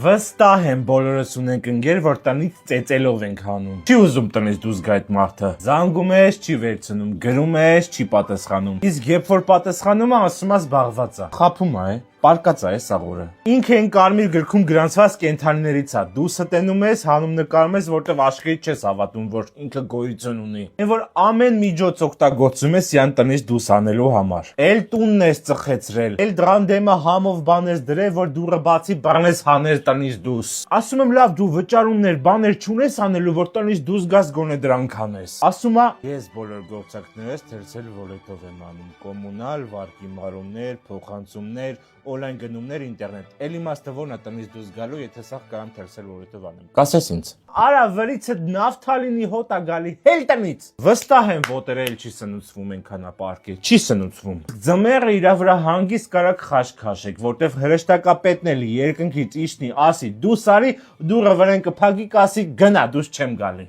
Վստահ եմ բոլորս ունենք ընկեր, որ տնից ծեծելով ենք հանում։ Չի ուզում տնից դուրս գա այդ մարդը։ Զանգում ես, չի վերցնում, գրում ես, չի պատասխանում։ Իսկ երբ որ պատասխանում է, ասում է զբաղված է։ Խաբում է, պարկած է սաղորը։ Ինքը են կարմիր գրքում գրանցված կենդանիներից է։ Դու ստենում ես, հանում նկարում ես, որտեվ աշխարհից չես հավատում, որ ինքը գոյություն ունի։ Այն որ ամեն միջոց օգտագործում ես յան տնից դուրս անելու համար։ Էլ տունն ես ծխեցրել, էլ դրան դեմը համով բաներ դրել, որ դուռը բացի բռնես հաներ տնից դուրս։ Ասում եմ լավ, դու վճարումներ, բաներ չունես անելու, որ տնից դուրս գաս գոնե դրանք անես։ Ասում է, ես բոլոր գործակներս թերցել վոլետով եմ անում, կոմունալ, վարկի մարումներ, փոխանցումներ, օնլայն գնումներ, ինտերնետ։ Էլ իմաստը ո՞րն է տնից դուրս գալու, եթե սա կարամ թերցել վոլետով անեմ։ Կասես ինձ։ Արա վրիցը նավթալինի հոտ է գալի, հել տնից։ Վստահ եմ ոտերը էլ չի սնուցվում այնքան ապարկե, չի սնուցվում։ Ձմեռը իրա վրա հանգիստ կարակ խաշ քաշեք, որտեվ հրեշտակապետն էլի երկնքից իշնի, ասի դու սարի, դուռը վրան կփակի, կասի գնա, դուրս չեմ գալի։